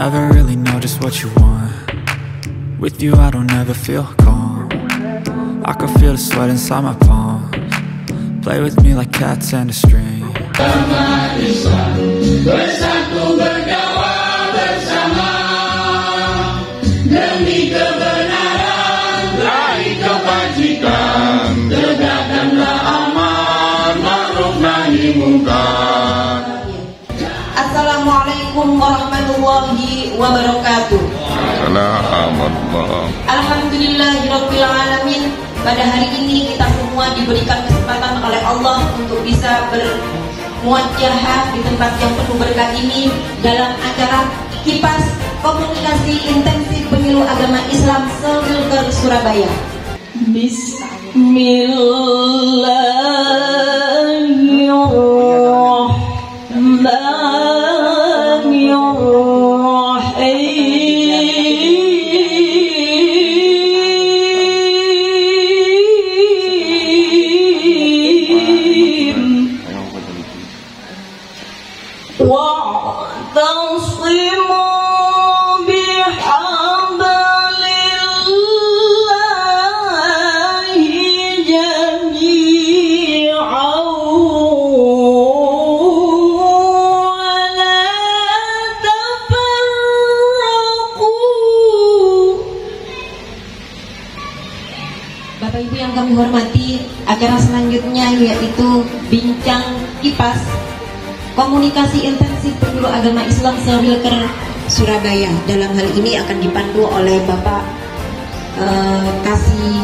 Never really know just what you want. With you I don't ever feel calm. I can feel the sweat inside my palms. Play with me like cats and a string. Agama Islam bersatu berdakwah bersama demi kebenaran, raih kebajikan, tegakkanlah amar ma'ruf nahi munkar. Assalamualaikum warahmatullahi wabarakatuh. Alhamdulillahirabbil alamin. Pada hari ini kita semua diberikan kesempatan oleh Allah untuk bisa bermuajahah di tempat yang penuh berkah ini dalam acara Kipas Komunikasi Intensif Penyuluh Agama Islam se-Wilker Surabaya. Bismillahirrahmanirrahim. واعتصموا بحبل الله جميعا ولا تفرقوا. Bapak Ibu yang kami hormati, acara selanjutnya yaitu Bincang Kipas Komunikasi Intensif Penyuluh Agama Islam se-Wilker Surabaya. Dalam hal ini akan dipandu oleh Bapak Kasih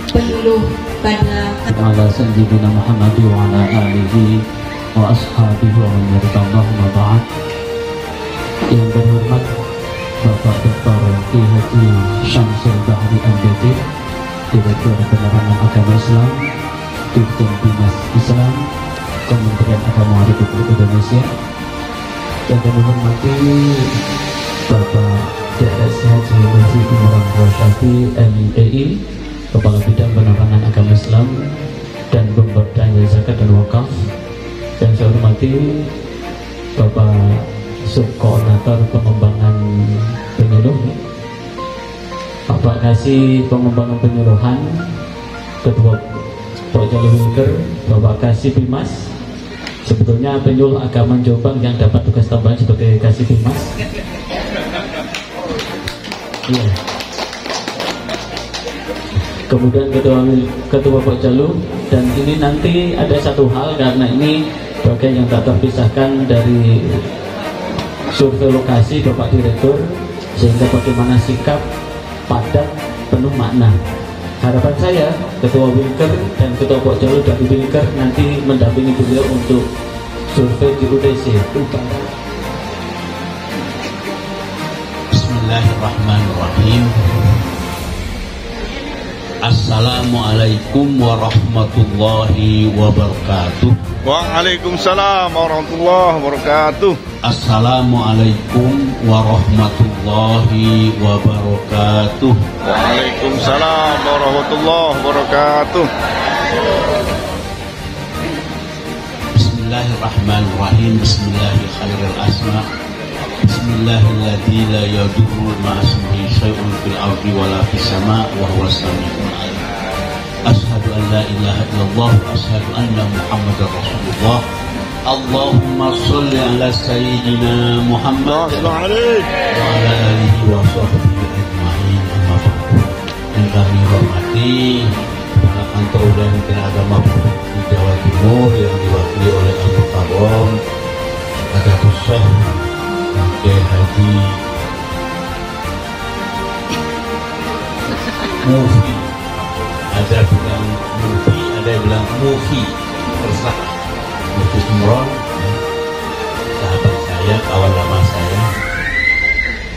Penyuluh pada ala sayyidina Muhammad wa ala alihi wa ashabihi wa man yardahu wa ba'd. Yang berhormat Bapak Dr. Ki Haji Syamsul Bahri MBD, Direktur Penerangan Agama Islam, Dirjen Bimas Islam, Kementerian Agama Republik Indonesia. Yang kami hormati Bapak DS Haji Masih Umar Rosyafi MII, Kepala Bidang Penerangan Agama Islam dan Pemberdayaan Zakat dan Wakaf. Yang saya hormati Bapak Subkoordinator Pengembangan Penyuluh, Bapak Kasih Pengembangan Penyuluhan, Ketua Pojok Wilker, Bapak Kasih Bimas. Sebetulnya penyuluh agama Jombang yang dapat tugas tambahan sebagai Kasih Bimas. Iya. Kemudian Ketua Pojok, dan ini nanti ada satu hal, karena ini bagian yang tak terpisahkan dari survei lokasi Bapak Direktur, sehingga bagaimana sikap padat penuh makna. Harapan saya Ketua Wilker dan Ketua Pojok dari Wilker nanti mendampingi beliau untuk survei di UTC. Bismillahirrahmanirrahim. Assalamualaikum warahmatullahi wabarakatuh. Waalaikumsalam warahmatullahi wabarakatuh. Assalamualaikum warahmatullahi wabarakatuh. Waalaikumsalam warahmatullahi wabarakatuh. Bismillahirrahmanirrahim. Bismillahirrahmanirrahim. Bismillahilladzi la yadurru ma'asmihi syai'un fil ardi wala fis sama' wa huwas sami'ul 'alim. Asyhadu an la ilaha illallah wa asyhadu anna Muhammadar Rasulullah. Allahumma sholli ala sayyidina Muhammad wa ala alihi wa sahbihi ajma'in. Amma ba'du. Yang kami hormati para kantor dan agama di Jawa Timur yang diwakili oleh Abu Karom, ada Syekh Kiai Haji Mufi, ada bilang Mufi, ada yang bilang Mufi, terserah. Mufi Imron, sahabat saya, kawan lama saya,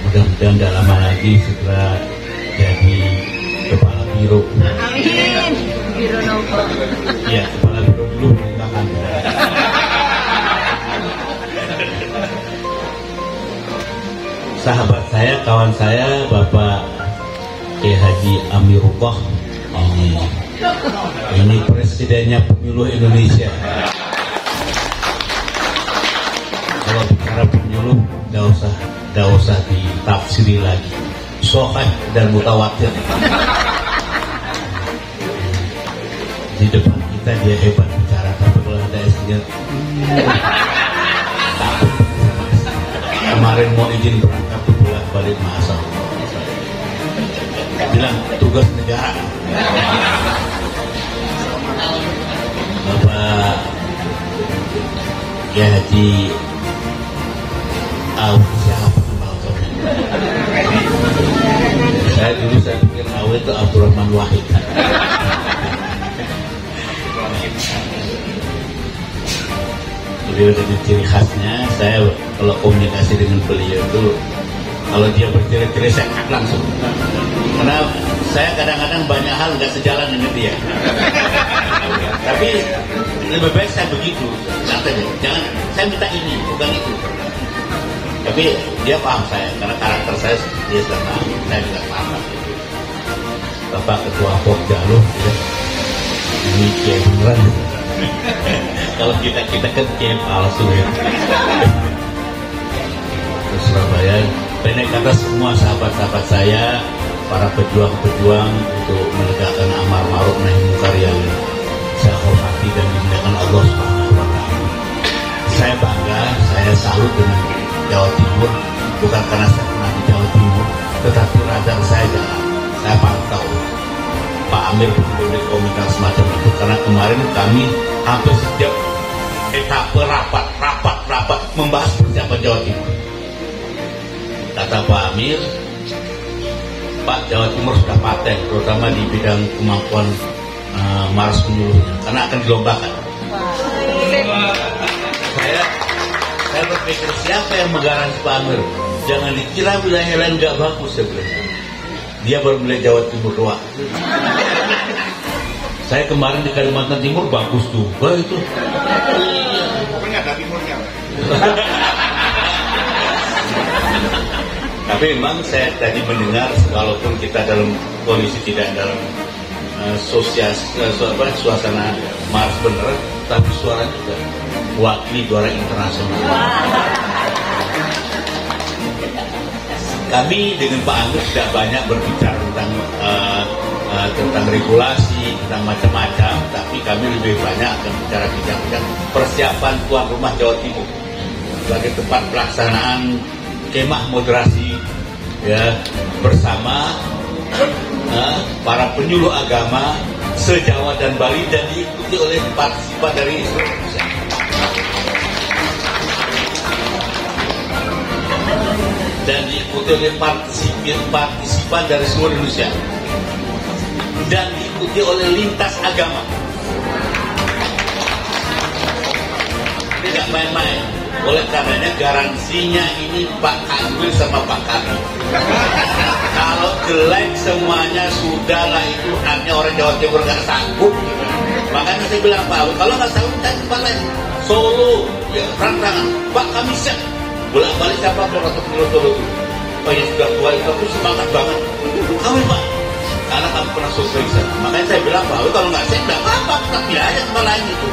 mudah-mudahan tidak lama lagi segera jadi kepala biro. Amin. Biro Novo. Ya, kepala biro dulu perintahkan. Sahabat saya, kawan saya, Bapak Kiai Haji Amirullah. Ini presidennya penyuluh Indonesia. Kalau bicara penyuluh, nggak usah ditafsiri lagi. Sahih dan mutawatir. Di depan kita dia hebat bicara, tapi kalau ada istrinya takut. Kemarin mau izin berangkat bolak-balik masa, bilang tugas negara. Bapak Kiai Haji siapa nama saya dulu saya pikir Awe itu Abdurrahman Wahid. Beliau dari ciri khasnya, saya kalau komunikasi dengan beliau itu kalau dia berciri-ciri saya langsung, karena saya kadang-kadang banyak hal nggak sejalan dengan dia. Tapi lebih baik saya begitu, katanya jangan saya minta ini bukan itu. Tapi dia paham saya karena karakter saya dia sudah paham, saya juga paham. Bapak Ketua Pokjaluh, ya. Ini kiai beneran. Kalau kita kan kiai palsu ya. Ke Surabaya, pendek kata semua sahabat-sahabat saya, para pejuang-pejuang untuk menegakkan amar ma'ruf nahi munkar yang saya hormati dan dimuliakan Allah Subhanahu wa taala. Saya bangga, saya salut dengan Jawa Timur, bukan karena saya pernah di Jawa Timur, tetapi radar saya jalan. Saya pantau Pak Amir memberi komentar semacam itu, karena kemarin kami hampir setiap etape rapat membahas persiapan Jawa Timur. Kata Pak Amir, Pak, Jawa Timur sudah paten, terutama di bidang kemampuan maras penyuluhnya, karena akan dilombakan. Saya berpikir siapa yang menggaransi Pak Amir? Jangan dikira wilayah lain nggak bagus, saya bilang. Dia baru mulai Jawa Timur doang. Saya kemarin di Kalimantan Timur bagus tuh, itu. Tapi nggak ada timurnya. Tapi memang saya tadi mendengar, walaupun kita dalam kondisi tidak dalam suasana maras bener, tapi suara juga wakili juara internasional. Kami dengan Pak Amir sudah banyak berbicara tentang regulasi, tentang macam-macam, tapi kami lebih banyak akan bicara bincang-bincang persiapan tuan rumah Jawa Timur sebagai tempat pelaksanaan kemah moderasi, ya, bersama para penyuluh agama se-Jawa dan Bali, dan diikuti oleh partisipan dari Indonesia. Dan diikuti oleh partisipan dari seluruh Indonesia, dan diikuti oleh lintas agama. Tidak main-main. Oleh karenanya garansinya ini Pak Kanwil sama Pak Kami. Kalau jelek semuanya sudahlah, itu hanya orang Jawa Timur nggak sanggup. Makanya saya bilang Pak, kalau nggak sanggup kita tempat lain, Solo, ya Rantangan, Pak kami siap. Bolak-balik siapa kalau atau Solo itu? Oh ya sudah tua itu, aku semangat banget. Kami Pak, karena kamu pernah survei sana. Makanya saya bilang Pak, kalau nggak siap nggak apa-apa, kita pilih aja tempat lain itu.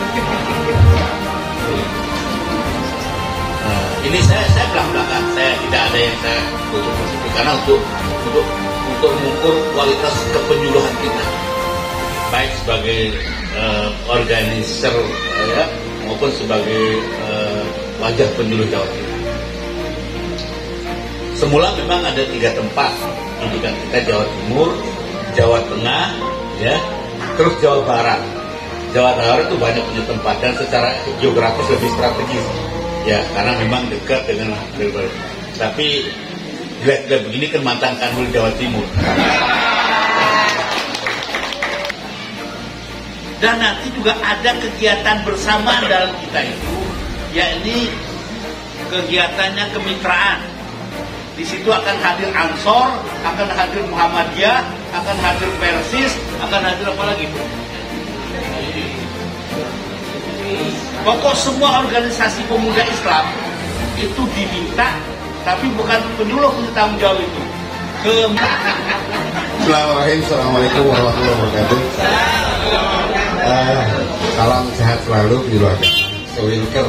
Ini saya belak-belakan, saya tidak ada yang saya tutup-tutupi, karena untuk mengukur kualitas kepenyuluhan kita, baik sebagai organizer ya, maupun sebagai wajah penyuluh Jawa Timur. Semula memang ada 3 tempat pendidikan kita, Jawa Timur, Jawa Tengah, ya, terus Jawa Barat. Jawa Barat itu banyak punya tempat dan secara geografis lebih strategis. Ya, karena memang dekat dengan Jawa. Tapi lihat begini kan mantan Kanwil Jawa Timur. Dan nanti juga ada kegiatan bersama dalam kita itu, yakni kegiatannya kemitraan. Di situ akan hadir Ansor, akan hadir Muhammadiyah, akan hadir Persis, akan hadir apa lagi? Pokok semua organisasi pemuda Islam itu diminta, tapi bukan penyuluh punya tanggung jawab itu. Assalamualaikum warahmatullahi wabarakatuh. Salam sehat selalu di luar Sewilker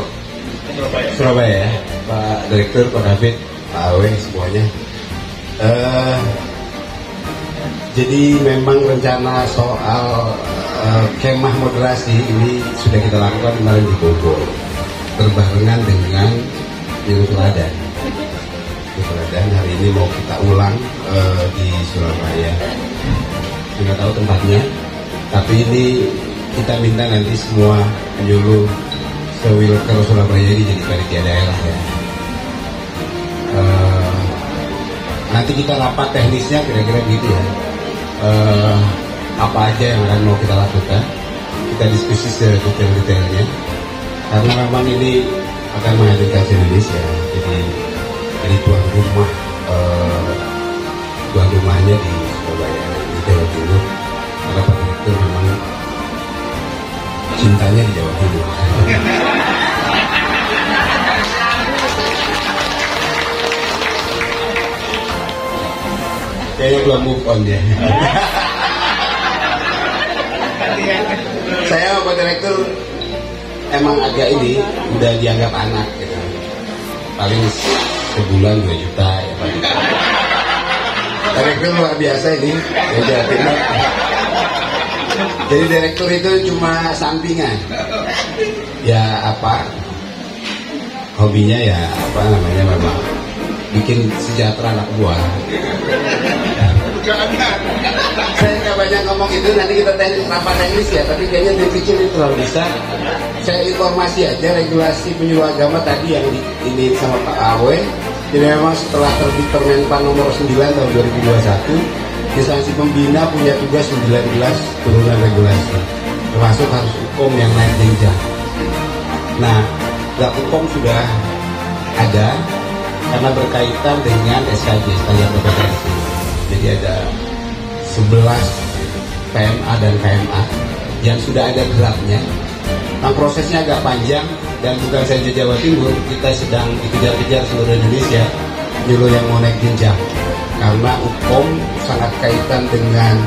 Surabaya. Pak Direktur, Pak David, Pak Awe, semuanya. Jadi memang rencana soal kemah moderasi ini sudah kita lakukan kemarin di Bogor, berbarengan dengan Nyuruh Teladan. Dan hari ini mau kita ulang di Surabaya. Tidak tahu tempatnya, tapi ini kita minta nanti semua penyuluh sewilker Surabaya ini jadi panitia daerah ya. Nanti kita rapat teknisnya kira-kira gitu ya. Apa aja yang akan mau kita lakukan, kita diskusi secara detail-detailnya, karena memang ini akan menghadirkan Indonesia. Jadi tuan rumahnya di Surabaya, di Jawa Timur, karena Pak Direktur memang cintanya di Jawa Timur. Kayaknya belum move on dia. Saya Pak Direktur emang agak ini udah dianggap anak gitu. Paling sebulan 2 juta ya Pak. Direktur luar biasa ini ya, Jawa Timur. Jadi direktur itu cuma sampingan. Ya apa? Hobinya ya apa namanya memang bikin sejahtera anak buah. Saya nggak banyak ngomong itu, nanti kita rapat teknis ya, tapi kayaknya dipikir itu terlalu besar. Saya informasi aja regulasi penyuluh agama tadi yang ini sama Pak Awe. Jadi memang setelah terbit Permenpan nomor 9 tahun 2021, instansi pembina punya tugas 19 turunan regulasi, termasuk harus hukum yang naik jenjang. Nah, hukum sudah ada karena berkaitan dengan SKJ, standar kompetensi. Jadi ada 11 PMA dan KMA yang sudah ada draftnya. Nah, prosesnya agak panjang dan bukan saja Jawa Timur, kita sedang dikejar-kejar seluruh Indonesia nyuruh yang mau naik jenjang, karena hukum sangat kaitan dengan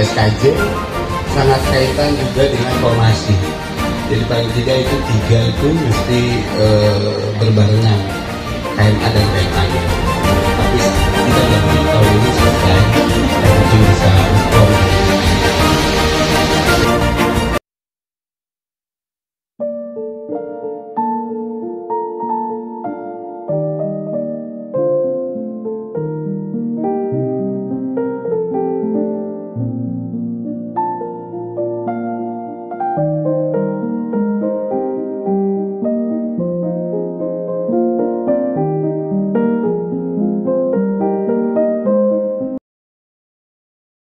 SKJ, sangat kaitan juga dengan formasi. Jadi paling tidak itu 3 itu mesti berbarengan, KMA dan PMA.